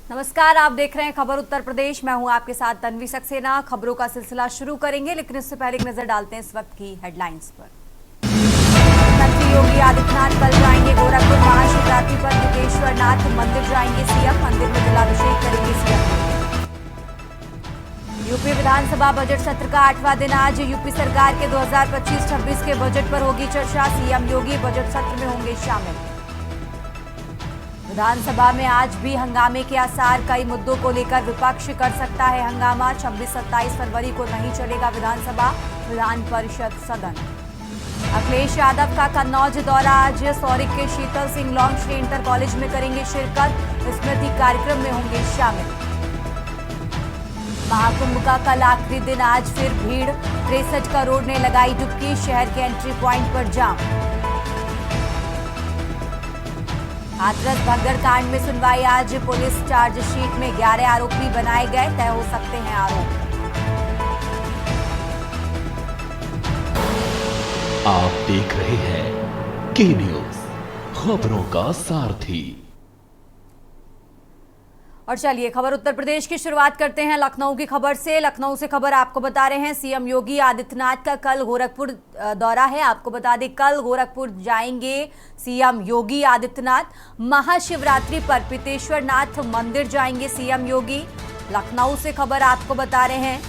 नमस्कार, आप देख रहे हैं खबर उत्तर प्रदेश। मैं हूं आपके साथ तन्वी सक्सेना। खबरों का सिलसिला शुरू करेंगे, लेकिन इससे पहले एक नजर डालते हैं इस वक्त की हेडलाइंस पर। मुख्यमंत्री योगी आदित्यनाथ कल जाएंगे गोरखपुर। महाशिवरात्रि पर मुकेश्वर नाथ मंदिर जाएंगे सीएम। मंदिर में जलाभिषेक करेंगे सीएम। यूपी विधानसभा बजट सत्र का 8वां दिन आज। यूपी सरकार के 2025-26 के बजट पर होगी चर्चा। सीएम योगी बजट सत्र में होंगे शामिल। विधानसभा में आज भी हंगामे के आसार। कई मुद्दों को लेकर विपक्ष कर सकता है हंगामा। 26-27 फरवरी को नहीं चलेगा विधानसभा, विधान परिषद सदन। अखिलेश यादव का कन्नौज दौरा आज। सौरिक के शीतल सिंह लॉन्ग श्री इंटर कॉलेज में करेंगे शिरकत। स्मृति कार्यक्रम में होंगे शामिल। महाकुंभ का कल आखिरी दिन, आज फिर भीड़। 63 करोड़ ने लगाई डुबकी। शहर के एंट्री प्वाइंट पर जाम। हाथरस भगदड़ कांड में सुनवाई आज। पुलिस चार्जशीट में 11 आरोपी बनाए गए, तय हो सकते हैं आरोप। आप देख रहे हैं के न्यूज, खबरों का सारथी। और चलिए खबर उत्तर प्रदेश की शुरुआत करते हैं लखनऊ की खबर से। लखनऊ से खबर आपको बता रहे हैं, सीएम योगी आदित्यनाथ का कल गोरखपुर दौरा है। आपको बता दें, कल गोरखपुर जाएंगे सीएम योगी आदित्यनाथ। महाशिवरात्रि पर पितेश्वर नाथ मंदिर जाएंगे सीएम योगी। लखनऊ से खबर आपको बता रहे हैं,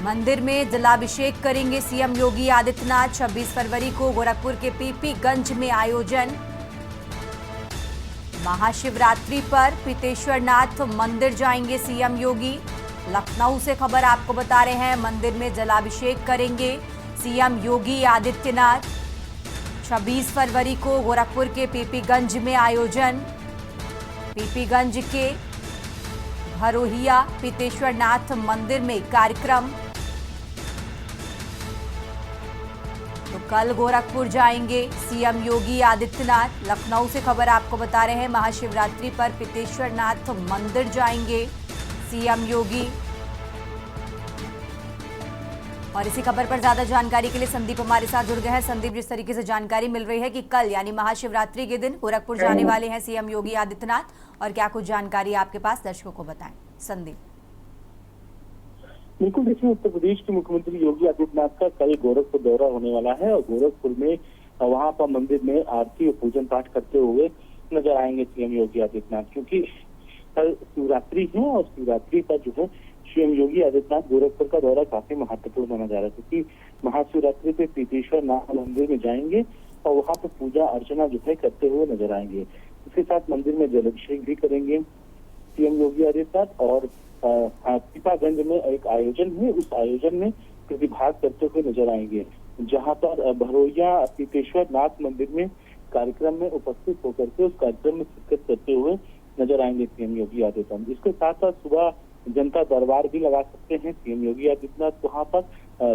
मंदिर में जलाभिषेक करेंगे सीएम योगी आदित्यनाथ। 26 फरवरी को गोरखपुर के पीपीगंज में आयोजन। महाशिवरात्रि पर पितेश्वर नाथ मंदिर जाएंगे सीएम योगी। लखनऊ से खबर आपको बता रहे हैं, मंदिर में जलाभिषेक करेंगे सीएम योगी आदित्यनाथ। 26 फरवरी को गोरखपुर के पीपीगंज में आयोजन। पीपीगंज के भरोहिया पितेश्वर नाथ मंदिर में कार्यक्रम। तो कल गोरखपुर जाएंगे सीएम योगी आदित्यनाथ। लखनऊ से खबर आपको बता रहे हैं, महाशिवरात्रि पर पितेश्वर नाथ मंदिर जाएंगे सीएम योगी। और इसी खबर पर ज्यादा जानकारी के लिए संदीप हमारे साथ जुड़ गए हैं। संदीप, जिस तरीके से जानकारी मिल रही है कि कल यानी महाशिवरात्रि के दिन गोरखपुर जाने वाले हैं सीएम योगी आदित्यनाथ, और क्या कुछ जानकारी आपके पास, दर्शकों को बताएं। संदीप। बिल्कुल, देखिए उत्तर प्रदेश के मुख्यमंत्री योगी आदित्यनाथ का कल गोरखपुर दौरा होने वाला है और गोरखपुर में वहां पर मंदिर में आरती और पूजन पाठ करते हुए नजर आएंगे सीएम योगी आदित्यनाथ। क्योंकि कल शिवरात्रि है और शिवरात्रि पर जो है सीएम योगी आदित्यनाथ गोरखपुर का दौरा काफी महत्वपूर्ण माना जा रहा है, क्योंकि महाशिवरात्रि पे पीतेश्वर नाथ मंदिर में जाएंगे और वहां पर पूजा अर्चना जो है करते हुए नजर आएंगे। इसके साथ मंदिर में जलाभिषेक भी करेंगे सीएम योगी आदित्यनाथ। और पीपागंज में एक आयोजन है, उस आयोजन में प्रतिभाग करते हुए नजर आएंगे, जहां पर भरोइया पीतेश्वर नाथ मंदिर में कार्यक्रम में उपस्थित होकर के उस कार्यक्रम में शिरकत करते हुए नजर आएंगे सीएम योगी आदित्यनाथ। इसके साथ साथ सुबह जनता दरबार भी लगा सकते हैं सीएम योगी आदित्यनाथ। वहां पर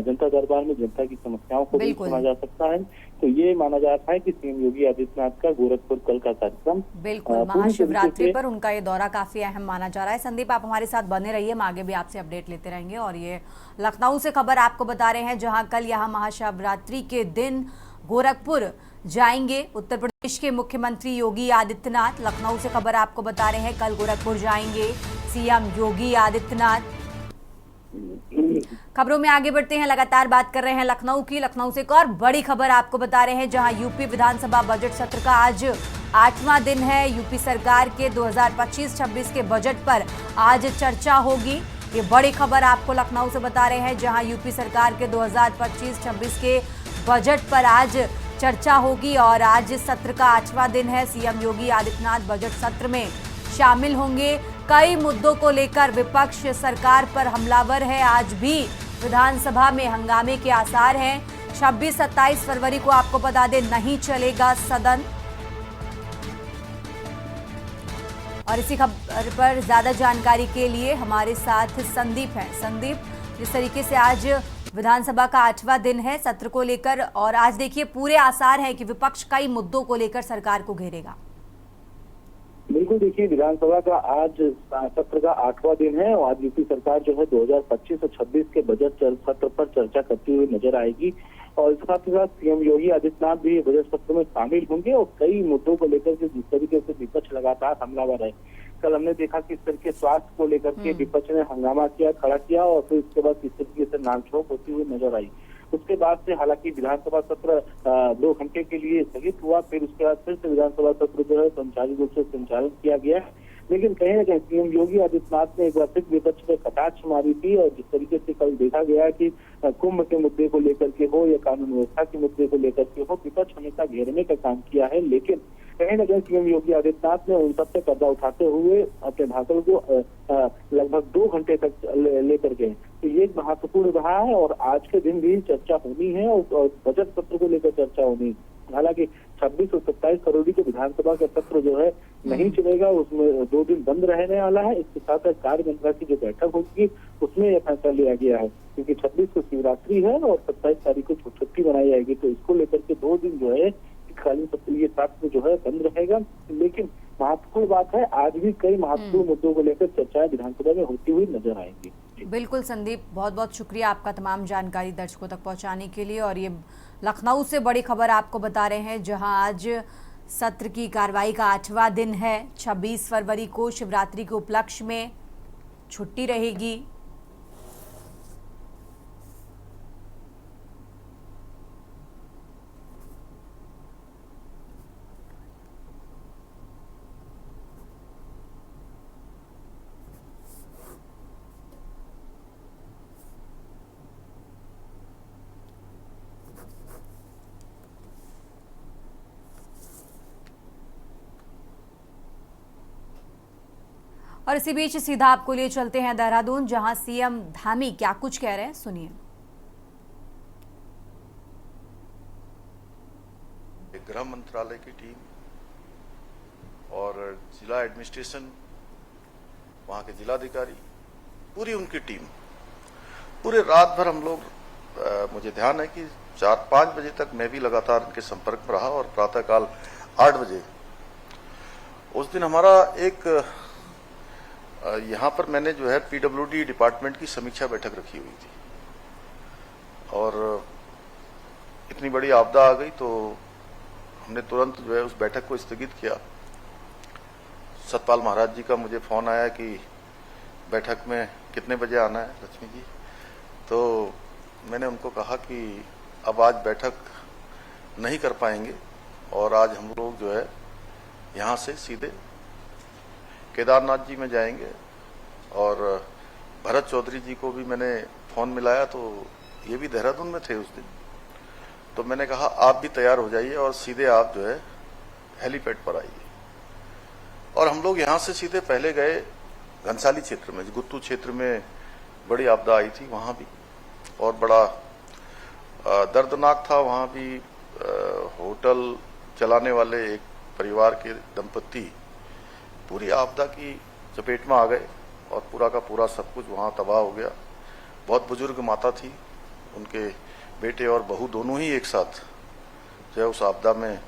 जनता दरबार में जनता की समस्याओं को भी सुना जा सकता है। तो ये माना जा रहा है कि सीएम योगी आदित्यनाथ का गोरखपुर कल का कार्यक्रम बिल्कुल महाशिवरात्रि पर उनका ये दौरा काफी अहम माना जा रहा है। संदीप, आप हमारे साथ बने रहिए, हम आगे भी आपसे अपडेट लेते रहेंगे। और ये लखनऊ से खबर आपको बता रहे हैं, जहां कल यहाँ महाशिवरात्रि के दिन गोरखपुर जाएंगे उत्तर प्रदेश के मुख्यमंत्री योगी आदित्यनाथ। लखनऊ से खबर आपको बता रहे हैं, कल गोरखपुर जाएंगे सीएम योगी आदित्यनाथ। खबरों में आगे बढ़ते हैं, लगातार बात कर रहे हैं लखनऊ की। लखनऊ से एक और बड़ी खबर आपको बता रहे हैं, जहां यूपी विधानसभा बजट सत्र का आज 8वां दिन है। यूपी सरकार के 2025-26 के बजट पर आज चर्चा होगी। ये बड़ी खबर आपको लखनऊ से बता रहे हैं, जहां यूपी सरकार के 2025-26 के बजट पर आज चर्चा होगी। और आज सत्र का 8वां दिन है। सीएम योगी आदित्यनाथ बजट सत्र में शामिल होंगे। कई मुद्दों को लेकर विपक्ष सरकार पर हमलावर है। आज भी विधानसभा में हंगामे के आसार हैं। 26-27 फरवरी को आपको बता दें, नहीं चलेगा सदन। और इसी खबर पर ज्यादा जानकारी के लिए हमारे साथ संदीप हैं। संदीप, जिस तरीके से आज विधानसभा का 8वां दिन है सत्र को लेकर, और आज देखिए पूरे आसार हैं कि विपक्ष कई मुद्दों को लेकर सरकार को घेरेगा। बिल्कुल, देखिए विधानसभा का आज सत्र का 8वां दिन है और आज यूपी सरकार जो है 2025 और 26 के बजट सत्र पर चर्चा करती हुई नजर आएगी। और इसके साथ ही साथ सीएम योगी आदित्यनाथ भी बजट सत्र में शामिल होंगे और कई मुद्दों को लेकर के जिस तरीके से विपक्ष लगातार हमलावर है, कल हमने देखा कि इस तरह के स्वास्थ्य को लेकर के विपक्ष ने हंगामा किया, खड़ा किया और फिर उसके बाद इस तरीके से नामझोंक होती हुई नजर आई। उसके बाद से हालांकि विधानसभा सत्र 2 घंटे के लिए स्थगित हुआ, फिर उसके बाद फिर से विधानसभा सत्र जो है सुचारू रूप से संचालन किया गया। लेकिन कहीं न कहीं सीएम योगी आदित्यनाथ ने एक बार फिर विपक्ष पर कटाक्ष मारी थी और जिस तरीके से कल देखा गया कि कुंभ के मुद्दे को लेकर के हो या कानून व्यवस्था के मुद्दे को लेकर के हो, विपक्ष हमेशा घेरने का काम किया है। लेकिन कहीं न कहीं सीएम योगी आदित्यनाथ ने उन सबसे पर्दा उठाते हुए अपने भाषण को लगभग 2 घंटे तक लेकर गए। तो ये एक महत्वपूर्ण रहा है और आज के दिन भी चर्चा होनी है और बजट सत्र को लेकर चर्चा होनी है। हालांकि 26 और 27 फरवरी को विधानसभा का सत्र जो है नहीं चलेगा, उसमें 2 दिन बंद रहने वाला है। इसके साथ साथ कार्यमंत्रणा की जो बैठक होगी उसमें यह फैसला लिया गया है, क्योंकि 26 को शिवरात्रि है और 27 तारीख को छुट्टी मनाई जाएगी। तो इसको लेकर के 2 दिन जो है खाली सत्रीय सत्र जो है बंद रहेगा। लेकिन महत्वपूर्ण बात है, आज भी कई महत्वपूर्ण मुद्दों को लेकर चर्चाएं विधानसभा में होती हुई नजर आएंगी। बिल्कुल संदीप, बहुत बहुत शुक्रिया आपका तमाम जानकारी दर्शकों तक पहुंचाने के लिए। और ये लखनऊ से बड़ी खबर आपको बता रहे हैं, जहां आज सत्र की कार्रवाई का 8वां दिन है। 26 फरवरी को शिवरात्रि के उपलक्ष्य में छुट्टी रहेगी। और इसी बीच सीधा आपको लिए चलते हैं देहरादून, जहां सीएम धामी क्या कुछ कह रहे हैं, सुनिए। गृह मंत्रालय की टीम और जिला एडमिनिस्ट्रेशन, वहां के जिलाधिकारी, पूरी उनकी टीम, पूरे रात भर हम लोग मुझे ध्यान है कि 4-5 बजे तक मैं भी लगातार उनके संपर्क में रहा और प्रातःकाल 8 बजे उस दिन हमारा एक यहाँ पर मैंने जो है पीडब्ल्यूडी डिपार्टमेंट की समीक्षा बैठक रखी हुई थी और इतनी बड़ी आपदा आ गई तो हमने तुरंत जो है उस बैठक को स्थगित किया। सतपाल महाराज जी का मुझे फोन आया कि बैठक में कितने बजे आना है लक्ष्मी जी, तो मैंने उनको कहा कि अब आज बैठक नहीं कर पाएंगे और आज हम लोग जो है यहाँ से सीधे केदारनाथ जी में जाएंगे। और भरत चौधरी जी को भी मैंने फोन मिलाया तो ये भी देहरादून में थे उस दिन, तो मैंने कहा आप भी तैयार हो जाइए और सीधे आप जो है हेलीपैड पर आइए। और हम लोग यहाँ से सीधे पहले गए घनसाली क्षेत्र में, गुत्तू क्षेत्र में बड़ी आपदा आई थी, वहां भी और बड़ा दर्दनाक था। वहां भी होटल चलाने वाले एक परिवार के दंपति पूरी आपदा की चपेट में आ गए और पूरा का पूरा सब कुछ वहां तबाह हो गया। बहुत बुजुर्ग माता थी, उनके बेटे और बहू दोनों ही एक साथ जो है उस आपदा में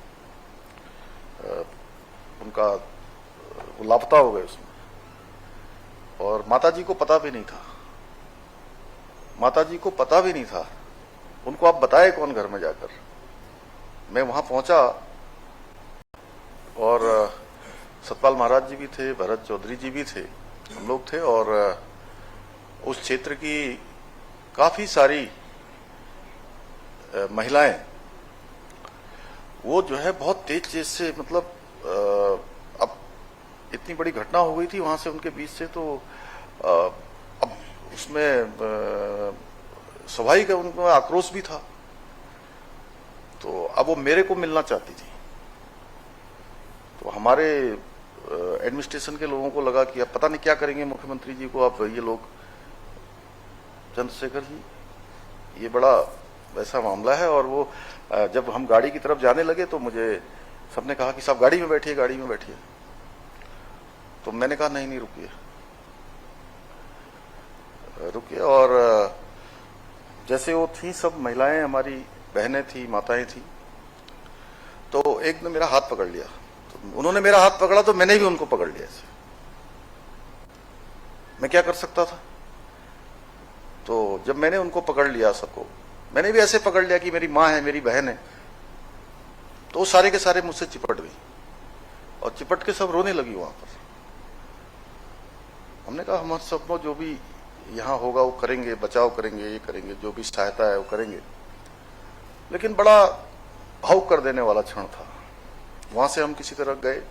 उनका वो लापता हो गए उसमें। और माता जी को पता भी नहीं था, माता जी को पता भी नहीं था, उनको आप बताए कौन घर में जाकर। मैं वहां पहुंचा और सतपाल महाराज जी भी थे, भरत चौधरी जी भी थे, हम लोग थे और उस क्षेत्र की काफी सारी महिलाएं वो जो है बहुत तेज से, मतलब अब इतनी बड़ी घटना हो गई थी वहां से उनके बीच से, तो अब उसमें स्वाभाविक है उनमें आक्रोश भी था। तो अब वो मेरे को मिलना चाहती थी। तो हमारे एडमिनिस्ट्रेशन के लोगों को लगा कि अब पता नहीं क्या करेंगे मुख्यमंत्री जी को, आप ये लोग चंद्रशेखर जी, ये बड़ा वैसा मामला है। और वो जब हम गाड़ी की तरफ जाने लगे तो मुझे सबने कहा कि साहब गाड़ी में बैठिए, गाड़ी में बैठिए। तो मैंने कहा नहीं रुकिए रुकिए। और जैसे वो थी सब महिलाएं, हमारी बहनें थी, माताएं थी, तो एक ने मेरा हाथ पकड़ लिया। तो उन्होंने मेरा हाथ पकड़ा तो मैंने भी उनको पकड़ लिया ऐसे। मैं क्या कर सकता था? तो जब मैंने उनको पकड़ लिया सबको, मैंने भी ऐसे पकड़ लिया कि मेरी माँ है, मेरी बहन है, तो वो सारे के सारे मुझसे चिपट गई और चिपट के सब रोने लगी वहां पर। हमने कहा हम सब लोग जो भी यहाँ होगा वो करेंगे, बचाव करेंगे, ये करेंगे, जो भी सहायता है वो करेंगे। लेकिन बड़ा भावुक कर देने वाला क्षण था। वहां से हम किसी तरह गए।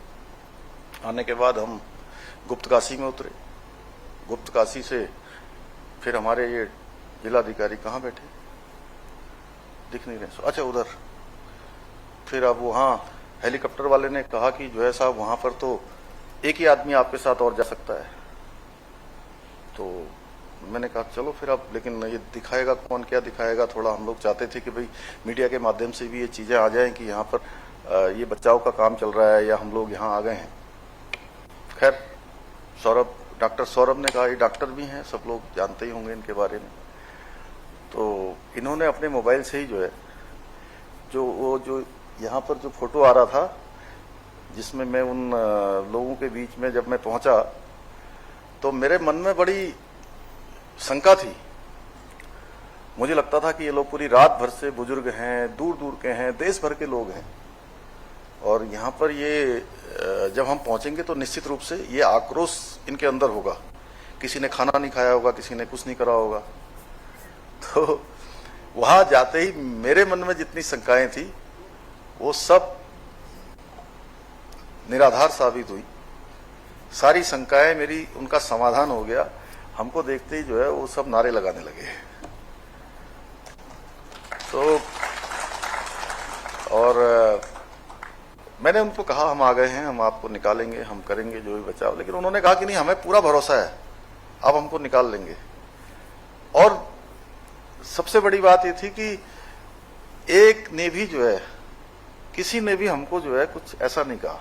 आने के बाद हम गुप्तकाशी में उतरे। गुप्तकाशी से फिर हमारे ये जिलाधिकारी कहाँ बैठे, दिख नहीं रहे। अच्छा, उधर फिर अब वहां हेलीकॉप्टर वाले ने कहा कि जो है साहब वहां पर तो एक ही आदमी आपके साथ और जा सकता है। तो मैंने कहा चलो फिर अब, लेकिन ये दिखाएगा कौन, क्या दिखाएगा। थोड़ा हम लोग चाहते थे कि भाई मीडिया के माध्यम से भी ये चीजें आ जाएं कि यहाँ पर ये बचाव का काम चल रहा है या हम लोग यहाँ आ गए हैं। खैर, डॉक्टर सौरभ ने कहा, ये डॉक्टर भी हैं, सब लोग जानते ही होंगे इनके बारे में। तो इन्होंने अपने मोबाइल से ही जो है जो यहाँ पर जो फोटो आ रहा था, जिसमें मैं उन लोगों के बीच में जब मैं पहुंचा तो मेरे मन में बड़ी शंका थी। मुझे लगता था कि ये लोग पूरी रात भर से बुजुर्ग हैं, दूर दूर के हैं, देश भर के लोग हैं, और यहाँ पर ये जब हम पहुंचेंगे तो निश्चित रूप से ये आक्रोश इनके अंदर होगा। किसी ने खाना नहीं खाया होगा, किसी ने कुछ नहीं करा होगा। तो वहां जाते ही मेरे मन में जितनी शंकाएं थी वो सब निराधार साबित हुई। सारी शंकाएं मेरी, उनका समाधान हो गया। हमको देखते ही जो है वो सब नारे लगाने लगे। तो और मैंने उनको कहा हम आ गए हैं, हम आपको निकालेंगे, हम करेंगे जो भी बचाव। लेकिन उन्होंने कहा कि नहीं, हमें पूरा भरोसा है, आप हमको निकाल लेंगे। और सबसे बड़ी बात ये थी कि एक ने भी जो है, किसी ने भी हमको जो है कुछ ऐसा नहीं कहा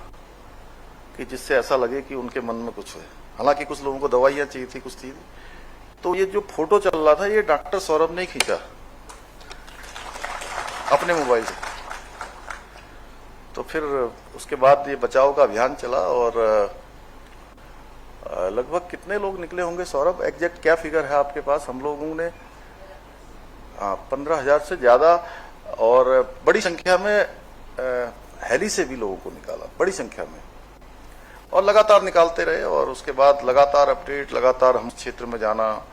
कि जिससे ऐसा लगे कि उनके मन में कुछ है। हालांकि कुछ लोगों को दवाइयां चाहिए थी, कुछ थी। तो ये जो फोटो चल रहा था ये डॉक्टर सौरभ ने खींचा अपने मोबाइल से। तो फिर उसके बाद ये बचाव का अभियान चला और लगभग कितने लोग निकले होंगे सौरभ, एग्जैक्ट क्या फिगर है आपके पास? हम लोगों ने 15,000 से ज्यादा और बड़ी संख्या में हेली से भी लोगों को निकाला, बड़ी संख्या में, और लगातार निकालते रहे। और उसके बाद लगातार अपडेट, लगातार हम क्षेत्र में जाना,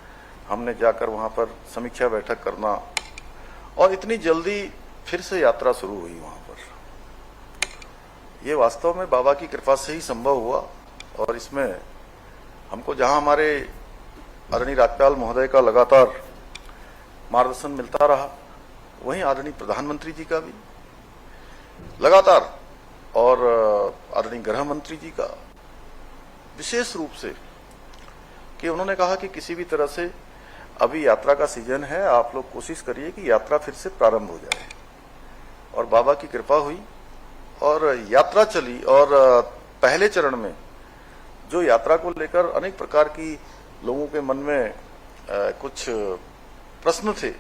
हमने जाकर वहां पर समीक्षा बैठक करना, और इतनी जल्दी फिर से यात्रा शुरू हुई वहां पर। ये वास्तव में बाबा की कृपा से ही संभव हुआ। और इसमें हमको जहां हमारे आदरणीय राज्यपाल महोदय का लगातार मार्गदर्शन मिलता रहा, वहीं आदरणीय प्रधानमंत्री जी का भी लगातार, और आदरणीय गृह मंत्री जी का विशेष रूप से, कि उन्होंने कहा कि किसी भी तरह से अभी यात्रा का सीजन है, आप लोग कोशिश करिए कि यात्रा फिर से प्रारंभ हो जाए। और बाबा की कृपा हुई और यात्रा चली। और पहले चरण में जो यात्रा को लेकर अनेक प्रकार की लोगों के मन में कुछ प्रश्न थे,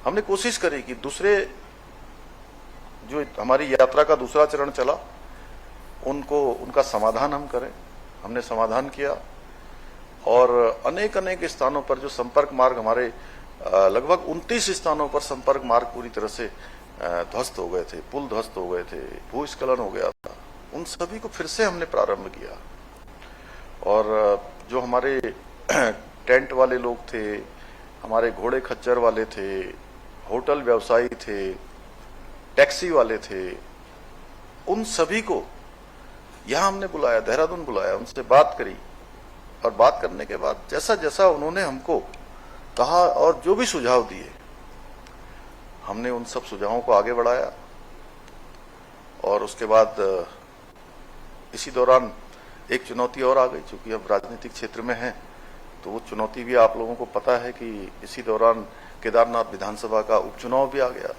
हमने कोशिश करी कि दूसरे जो हमारी यात्रा का दूसरा चरण चला, उनका समाधान हम करें। हमने समाधान किया। और अनेक अनेक स्थानों पर जो संपर्क मार्ग हमारे लगभग 29 स्थानों पर संपर्क मार्ग पूरी तरह से ध्वस्त हो गए थे, पुल ध्वस्त हो गए थे, भूस्खलन हो गया था, उन सभी को फिर से हमने प्रारंभ किया। और जो हमारे टेंट वाले लोग थे, हमारे घोड़े खच्चर वाले थे, होटल व्यवसायी थे, टैक्सी वाले थे, उन सभी को यहां हमने बुलाया, देहरादून बुलाया, उनसे बात करी। और बात करने के बाद जैसा जैसा उन्होंने हमको कहा और जो भी सुझाव दिए, हमने उन सब सुझावों को आगे बढ़ाया। और उसके बाद इसी दौरान एक चुनौती और आ गई, चूंकि अब राजनीतिक क्षेत्र में है तो वो चुनौती भी आप लोगों को पता है कि इसी दौरान केदारनाथ विधानसभा का उपचुनाव भी आ गया,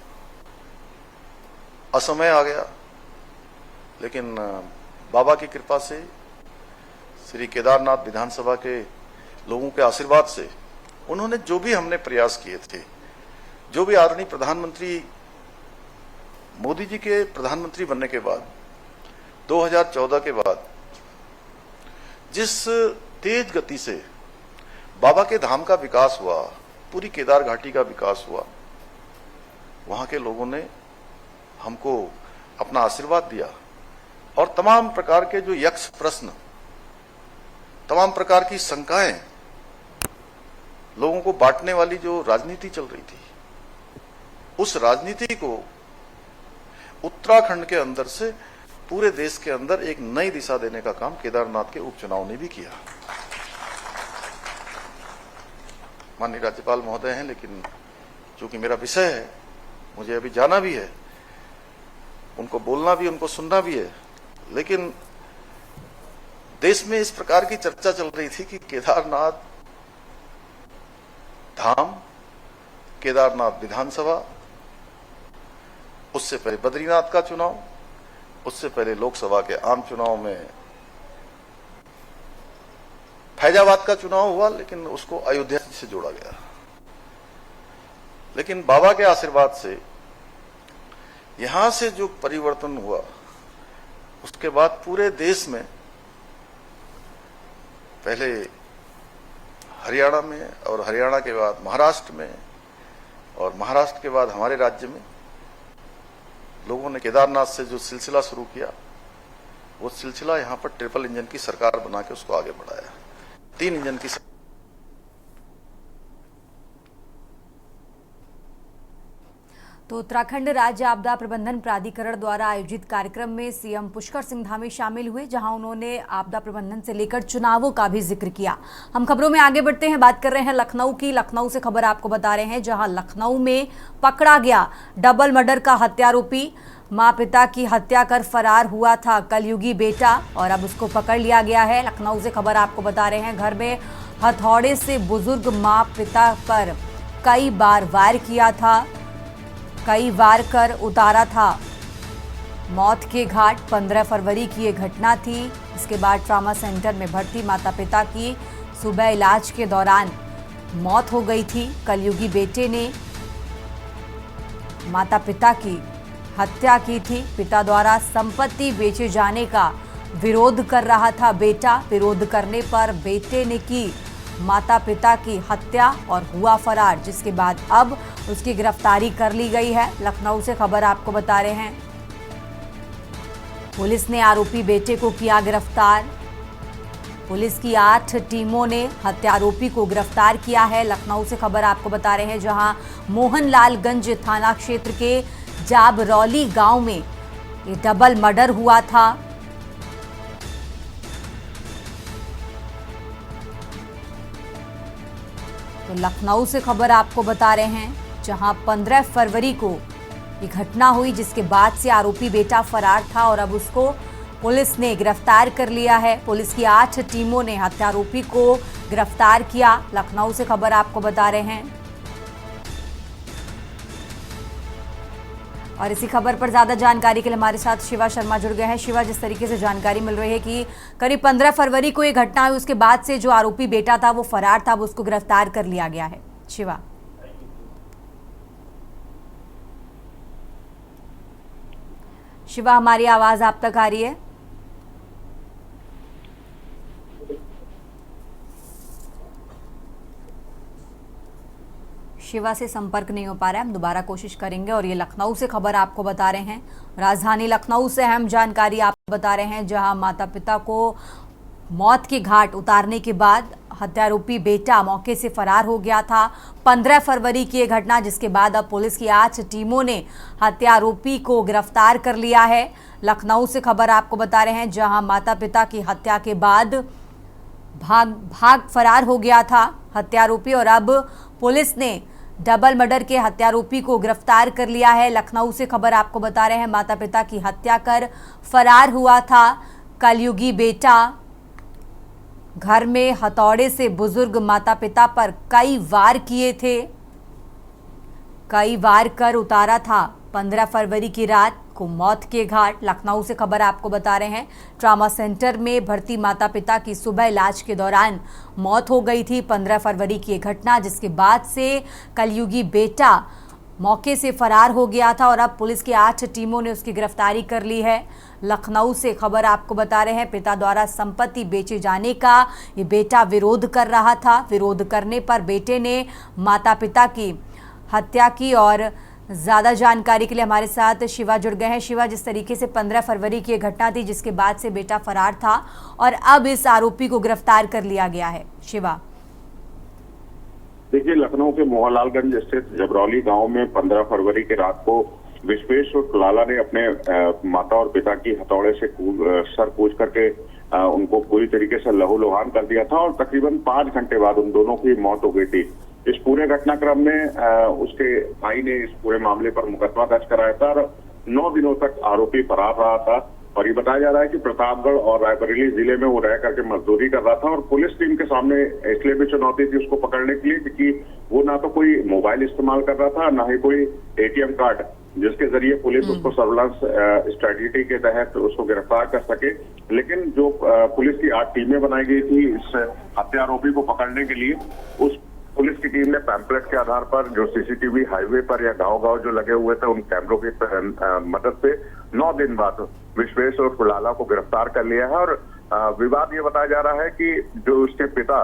असमय आ गया। लेकिन बाबा की कृपा से, श्री केदारनाथ विधानसभा के लोगों के आशीर्वाद से, उन्होंने जो भी हमने प्रयास किए थे, जो भी आदरणीय प्रधानमंत्री मोदी जी के प्रधानमंत्री बनने के बाद 2014 के बाद जिस तेज गति से बाबा के धाम का विकास हुआ, पूरी केदार घाटी का विकास हुआ, वहां के लोगों ने हमको अपना आशीर्वाद दिया। और तमाम प्रकार के जो यक्ष प्रश्न तमाम प्रकार की शंकाएं, लोगों को बांटने वाली जो राजनीति चल रही थी, उस राजनीति को उत्तराखंड के अंदर से पूरे देश के अंदर एक नई दिशा देने का काम केदारनाथ के उपचुनाव ने भी किया। माननीय राज्यपाल महोदय हैं, लेकिन चूंकि मेरा विषय है, मुझे अभी जाना भी है, उनको बोलना भी, उनको सुनना भी है, लेकिन देश में इस प्रकार की चर्चा चल रही थी कि केदारनाथ धाम, केदारनाथ विधानसभा, उससे पहले बद्रीनाथ का चुनाव, उससे पहले लोकसभा के आम चुनाव में फैजाबाद का चुनाव हुआ, लेकिन उसको अयोध्या से जोड़ा गया। लेकिन बाबा के आशीर्वाद से यहां से जो परिवर्तन हुआ, उसके बाद पूरे देश में, पहले हरियाणा में और हरियाणा के बाद महाराष्ट्र में और महाराष्ट्र के बाद हमारे राज्य में लोगों ने केदारनाथ से जो सिलसिला शुरू किया, वो सिलसिला यहां पर ट्रिपल इंजन की सरकार बना के उसको आगे बढ़ाया। 3 इंजन की तो उत्तराखंड राज्य आपदा प्रबंधन प्राधिकरण द्वारा आयोजित कार्यक्रम में सीएम पुष्कर सिंह धामी शामिल हुए, जहां उन्होंने आपदा प्रबंधन से लेकर चुनावों का भी जिक्र किया। हम खबरों में आगे बढ़ते हैं, बात कर रहे हैं लखनऊ की। लखनऊ से खबर आपको बता रहे हैं, जहां लखनऊ में पकड़ा गया डबल मर्डर का हत्यारोपी। मां पिता की हत्या कर फरार हुआ था कलयुगी बेटा, और अब उसको पकड़ लिया गया है। लखनऊ से खबर आपको बता रहे हैं, घर में हथौड़े से बुजुर्ग मां पिता पर कई बार वार किया था, कई वार कर उतारा था मौत के घाट। 15 फरवरी की ये घटना थी। इसके बाद ट्रॉमा सेंटर में भर्ती माता पिता की सुबह इलाज के दौरान मौत हो गई थी। कलयुगी बेटे ने माता पिता की हत्या की थी। पिता द्वारा संपत्ति बेचे जाने का विरोध कर रहा था बेटा। विरोध करने पर बेटे ने की माता पिता की हत्या और हुआ फरार, जिसके बाद अब उसकी गिरफ्तारी कर ली गई है। लखनऊ से खबर आपको बता रहे हैं, पुलिस ने आरोपी बेटे को किया गिरफ्तार। पुलिस की 8 टीमों ने हत्यारोपी को गिरफ्तार किया है। लखनऊ से खबर आपको बता रहे हैं, जहां मोहनलालगंज थाना क्षेत्र के जाबरौली गांव में ये डबल मर्डर हुआ था। तो लखनऊ से खबर आपको बता रहे हैं, जहां 15 फरवरी को ये घटना हुई, जिसके बाद से आरोपी बेटा फरार था और अब उसको पुलिस ने गिरफ्तार कर लिया है। पुलिस की 8 टीमों ने हत्यारोपी को गिरफ्तार किया। लखनऊ से खबर आपको बता रहे हैं, और इसी खबर पर ज्यादा जानकारी के लिए हमारे साथ शिवा शर्मा जुड़ गए हैं। शिवा, जिस तरीके से जानकारी मिल रही है कि करीब 15 फरवरी को ये घटना हुई, उसके बाद से जो आरोपी बेटा था वो फरार था, वो उसको गिरफ्तार कर लिया गया है। शिवा, हमारी आवाज आप तक आ रही है? शिवा से संपर्क नहीं हो पा रहा है, हम दोबारा कोशिश करेंगे। और ये लखनऊ से खबर आपको बता रहे हैं, राजधानी लखनऊ से अहम जानकारी आपको बता रहे हैं, जहां माता पिता को मौत के घाट उतारने के बाद हत्यारोपी बेटा मौके से फरार हो गया था। 15 फरवरी की ये घटना, जिसके बाद अब पुलिस की 8 टीमों ने हत्यारोपी को गिरफ्तार कर लिया है। लखनऊ से खबर आपको बता रहे हैं, जहां माता पिता की हत्या के बाद भाग फरार हो गया था हत्यारोपी, और अब पुलिस ने डबल मर्डर के हत्यारोपी को गिरफ्तार कर लिया है। लखनऊ से खबर आपको बता रहे हैं, माता पिता की हत्या कर फरार हुआ था कलयुगी बेटा। घर में हथौड़े से बुजुर्ग माता पिता पर कई वार किए थे, कई वार कर उतारा था 15 फरवरी की रात को मौत के घाट। लखनऊ से खबर आपको बता रहे हैं, ट्रॉमा सेंटर में भर्ती माता पिता की सुबह इलाज के दौरान मौत हो गई थी। 15 फरवरी की घटना, जिसके बाद से कलयुगी बेटा मौके से फरार हो गया था और अब पुलिस की 8 टीमों ने उसकी गिरफ्तारी कर ली है। लखनऊ से खबर आपको बता रहे हैं, पिता द्वारा संपत्ति बेचे जाने का ये बेटा विरोध कर रहा था। विरोध करने पर बेटे ने माता पिता की हत्या की और ज्यादा जानकारी के लिए हमारे साथ शिवा जुड़ गए हैं। शिवा, जिस तरीके से 15 फरवरी की घटना थी जिसके बाद से बेटा फरार था और अब इस आरोपी को गिरफ्तार कर लिया गया है, शिवा। देखिए, लखनऊ के मोहनलालगंज स्थित जबरौली गांव में 15 फरवरी की रात को विश्वेश उर्फ लाला ने अपने माता और पिता की हथौड़े से सर कूच करके उनको पूरी तरीके से लहूलुहान कर दिया था और तकरीबन 5 घंटे बाद उन दोनों की मौत हो गई थी। इस पूरे घटनाक्रम में उसके भाई ने इस पूरे मामले पर मुकदमा दर्ज कराया था और 9 दिनों तक आरोपी फरार रहा था। और ये बताया जा रहा है कि प्रतापगढ़ और रायबरेली जिले में वो रह करके मजदूरी कर रहा था और पुलिस टीम के सामने इसलिए भी चुनौती थी उसको पकड़ने के लिए क्योंकि वो ना तो कोई मोबाइल इस्तेमाल कर रहा था, ना ही कोई एटीएम कार्ड जिसके जरिए पुलिस उसको सर्विलांस स्ट्रेटेजी के तहत उसको गिरफ्तार कर सके। लेकिन जो पुलिस की 8 टीमें बनाई गई थी इस हत्या आरोपी को पकड़ने के लिए, उस पुलिस की टीम ने पैम्पलेट के आधार पर जो सीसीटीवी हाईवे पर या गांव-गांव जो लगे हुए थे उन कैमरों की मदद से 9 दिन बाद विश्वेश और लाला को गिरफ्तार कर लिया है। और विवाद ये बताया जा रहा है कि जो उसके पिता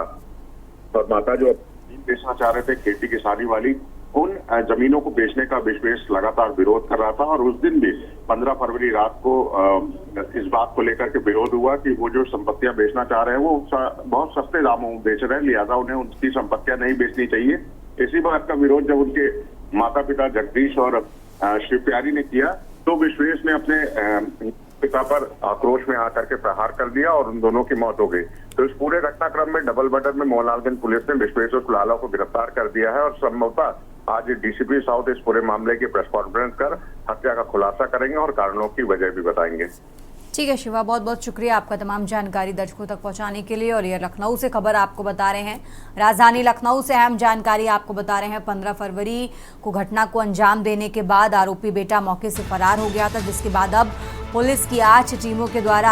और माता जो बेचना चाह रहे थे खेती किसानी वाली, उन जमीनों को बेचने का विश्वेश लगातार विरोध कर रहा था और उस दिन भी 15 फरवरी रात को इस बात को लेकर के विरोध हुआ कि वो जो संपत्तियां बेचना चाह रहे हैं वो बहुत सस्ते दामों में बेच रहे हैं, लिहाजा उन्हें उनकी संपत्तियां नहीं बेचनी चाहिए। इसी बात का विरोध जब उनके माता पिता जगदीश और शिवप्यारी ने किया तो विश्वेश ने अपने पिता पर आक्रोश में आकर के प्रहार कर दिया और उन दोनों की मौत हो गई। तो इस पूरे घटनाक्रम में डबल मर्डर में मोहनलालगंज पुलिस ने विश्वेश और लाला को गिरफ्तार कर दिया है और संभवतः आज डीसीपी साउथ इस पूरे मामले की प्रेस कॉन्फ्रेंस कर हत्या का खुलासा करेंगे और कारणों की वजह भी बताएंगे। ठीक है शिवा, बहुत बहुत शुक्रिया आपका तमाम जानकारी दर्शकों तक पहुंचाने के लिए। और ये लखनऊ से खबर आपको बता रहे हैं, राजधानी लखनऊ से अहम जानकारी आपको बता रहे हैं। 15 फरवरी को घटना को अंजाम देने के बाद आरोपी बेटा मौके से फरार हो गया था, जिसके बाद अब पुलिस की 8 टीमों के द्वारा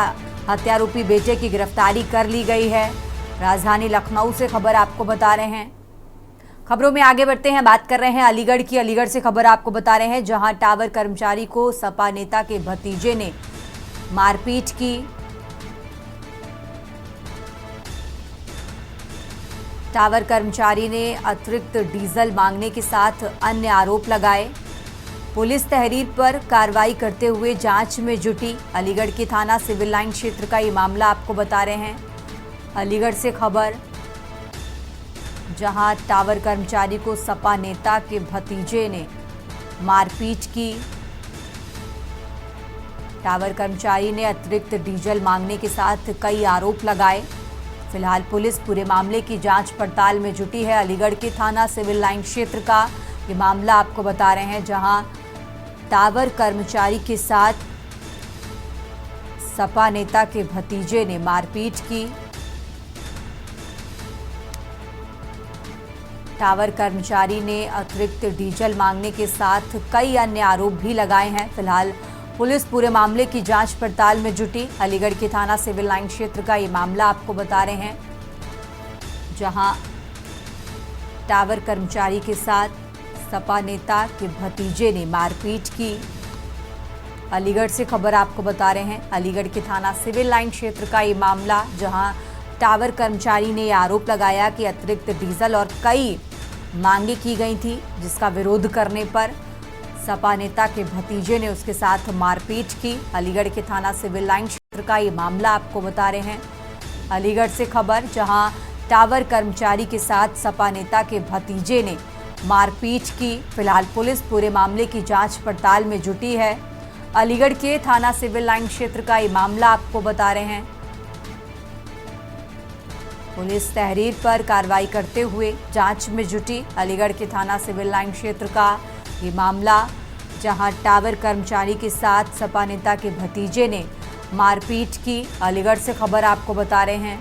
हत्यारोपी बेटे की गिरफ्तारी कर ली गई है। राजधानी लखनऊ से खबर आपको बता रहे हैं। खबरों में आगे बढ़ते हैं, बात कर रहे हैं अलीगढ़ की। अलीगढ़ से खबर आपको बता रहे हैं, जहां टावर कर्मचारी को सपा नेता के भतीजे ने मारपीट की। टावर कर्मचारी ने अतिरिक्त डीजल मांगने के साथ अन्य आरोप लगाए। पुलिस तहरीर पर कार्रवाई करते हुए जांच में जुटी। अलीगढ़ के थाना सिविल लाइन क्षेत्र का ये मामला आपको बता रहे हैं। अलीगढ़ से खबर, जहां टावर कर्मचारी को सपा नेता के भतीजे ने मारपीट की। टावर कर्मचारी ने अतिरिक्त डीजल मांगने के साथ कई आरोप लगाए। फिलहाल पुलिस पूरे मामले की जांच पड़ताल में जुटी है। अलीगढ़ के थाना सिविल लाइन क्षेत्र का ये मामला आपको बता रहे हैं, जहां टावर कर्मचारी के साथ सपा नेता के भतीजे ने मारपीट की। टावर कर्मचारी ने अतिरिक्त डीजल मांगने के साथ कई अन्य आरोप भी लगाए हैं। फिलहाल पुलिस पूरे मामले की जांच पड़ताल में जुटी। अलीगढ़ के थाना सिविल लाइन क्षेत्र का ये मामला आपको बता रहे हैं, जहां टावर कर्मचारी के साथ सपा नेता के भतीजे ने मारपीट की। अलीगढ़ से खबर आपको बता रहे हैं, अलीगढ़ के थाना सिविल लाइन क्षेत्र का ये मामला, जहां टावर कर्मचारी ने आरोप लगाया कि अतिरिक्त डीजल और कई मांगे की गई थी, जिसका विरोध करने पर सपा नेता के भतीजे ने उसके साथ मारपीट की। अलीगढ़ के थाना सिविल लाइन क्षेत्र का ये मामला आपको बता रहे हैं। अलीगढ़ से खबर, जहां टावर कर्मचारी के साथ सपा नेता के भतीजे ने मारपीट की। फिलहाल पुलिस पूरे मामले की जांच पड़ताल में जुटी है। अलीगढ़ के थाना सिविल लाइन क्षेत्र का ये मामला आपको बता रहे हैं। पुलिस तहरीर पर कार्रवाई करते हुए जांच में जुटी। अलीगढ़ के थाना सिविल लाइन क्षेत्र का ये मामला, जहां टावर कर्मचारी के साथ सपा नेता के भतीजे ने मारपीट की। अलीगढ़ से खबर आपको बता रहे हैं।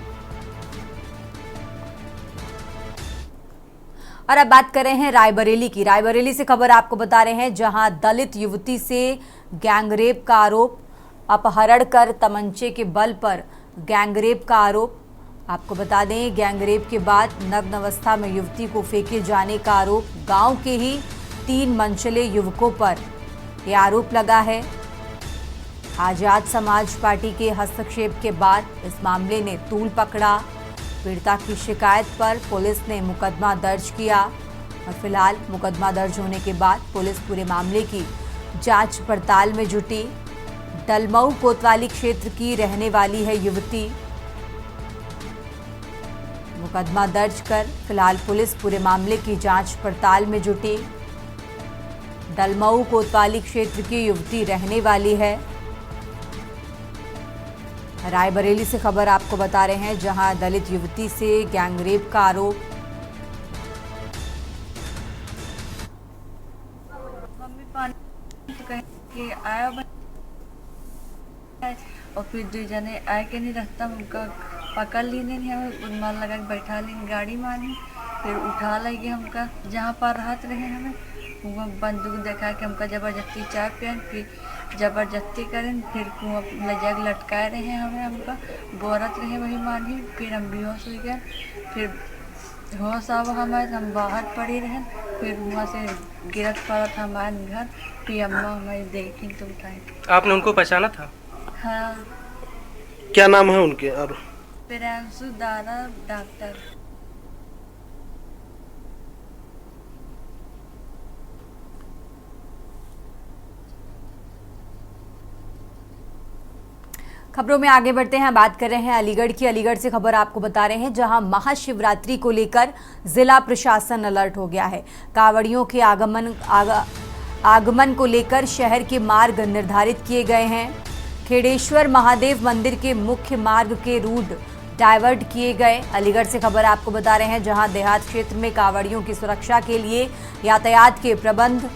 और अब बात कर रहे हैं रायबरेली की। रायबरेली से खबर आपको बता रहे हैं, जहां दलित युवती से गैंगरेप का आरोप, अपहरण कर तमंचे के बल पर गैंगरेप का आरोप। आपको बता दें, गैंगरेप के बाद नग्न अवस्था में युवती को फेंके जाने का आरोप। गांव के ही 3 मनचले युवकों पर यह आरोप लगा है। आजाद समाज पार्टी के हस्तक्षेप के बाद इस मामले ने तूल पकड़ा। पीड़िता की शिकायत पर पुलिस ने मुकदमा दर्ज किया और फिलहाल मुकदमा दर्ज होने के बाद पुलिस पूरे मामले की जांच पड़ताल में जुटी। डलमऊ कोतवाली क्षेत्र की रहने वाली है युवती। मुकदमा दर्ज कर फिलहाल पुलिस पूरे मामले की जांच पड़ताल में जुटी। डलमऊ कोतवाली क्षेत्र की युवती रहने वाली है। रायबरेली से खबर आपको बता रहे हैं, जहां दलित युवती से गैंगरेप का आरोप। मम्मी पानी तो कह के आया और फिर दो जने आए के नहीं रखता उनका पकड़ लीने नहीं, हमें मार लगा के बैठा लीन गाड़ी मानी, फिर उठा लगे हमका जहाँ पर राहत रहे हमें वो बंदूक देखा के हमका जबरदस्ती चाय पियन, फिर जबरदस्ती करें, फिर कुआं ले जाकर लटकाए रहे हमें, हमका बोरत रहे वही मानी, फिर हम बेहोश हो गए, फिर होश आवा हमारे हम बाहर पड़ी रहे, फिर वहाँ से गिरत पड़ा था हमारे घर, फिर अम्मा हमारी देखी तो उठाए। आपने उनको पहचाना था? हाँ। क्या नाम है उनके? और प्रियांशु दारा डॉक्टर। खबरों में आगे बढ़ते हैं, बात कर रहे हैं अलीगढ़ की। अलीगढ़ से खबर आपको बता रहे हैं, जहां महाशिवरात्रि को लेकर जिला प्रशासन अलर्ट हो गया है। कांवड़ियों के आगमन को लेकर शहर के मार्ग निर्धारित किए गए हैं। खेड़ेश्वर महादेव मंदिर के मुख्य मार्ग के रूट डाइवर्ट किए गए। अलीगढ़ से खबर आपको बता रहे हैं, जहां देहात क्षेत्र में कांवड़ियों की सुरक्षा के लिए यातायात के प्रबंध।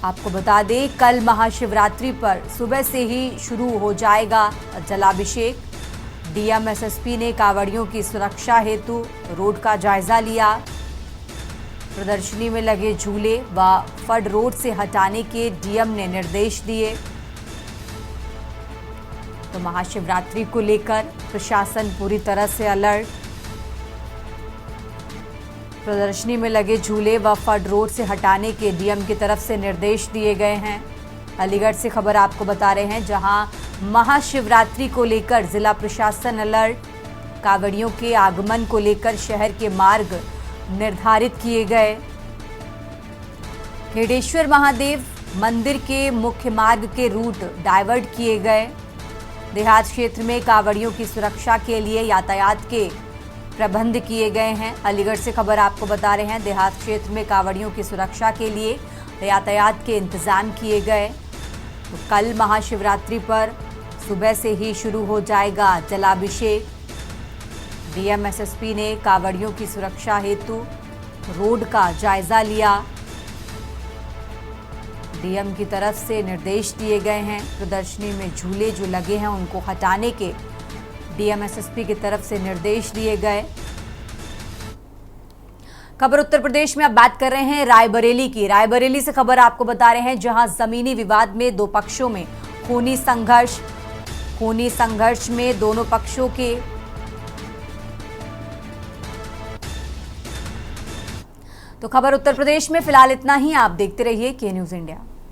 आपको बता दें, कल महाशिवरात्रि पर सुबह से ही शुरू हो जाएगा जलाभिषेक। डीएम एसएसपी ने कांवड़ियों की सुरक्षा हेतु रोड का जायजा लिया। प्रदर्शनी में लगे झूले व फड रोड से हटाने के डीएम ने निर्देश दिए। तो महाशिवरात्रि को लेकर प्रशासन पूरी तरह से अलर्ट। प्रदर्शनी में लगे झूले व फड रोड से हटाने के डीएम की तरफ से निर्देश दिए गए हैं। अलीगढ़ से खबर आपको बता रहे हैं, जहां महाशिवरात्रि को लेकर जिला प्रशासन अलर्ट। कांवड़ियों के आगमन को लेकर शहर के मार्ग निर्धारित किए गए। खेड़ेश्वर महादेव मंदिर के मुख्य मार्ग के रूट डाइवर्ट किए गए। देहात क्षेत्र में कांवड़ियों की सुरक्षा के लिए यातायात के प्रबंध किए गए हैं। अलीगढ़ से खबर आपको बता रहे हैं, देहात क्षेत्र में कांवड़ियों की सुरक्षा के लिए यातायात के इंतजाम किए गए। तो कल महाशिवरात्रि पर सुबह से ही शुरू हो जाएगा जलाभिषेक। डीएम एसएसपी ने कांवड़ियों की सुरक्षा हेतु रोड का जायजा लिया। डीएम की तरफ से निर्देश दिए गए हैं। प्रदर्शनी में झूले जो लगे हैं उनको हटाने के डीएम एसएसपी की तरफ से निर्देश दिए गए। खबर उत्तर प्रदेश में अब बात कर रहे हैं रायबरेली की। रायबरेली से खबर आपको बता रहे हैं, जहां जमीनी विवाद में दो पक्षों में खूनी संघर्ष में दोनों पक्षों के तो खबर उत्तर प्रदेश में फिलहाल इतना ही। आप देखते रहिए के न्यूज़ इंडिया।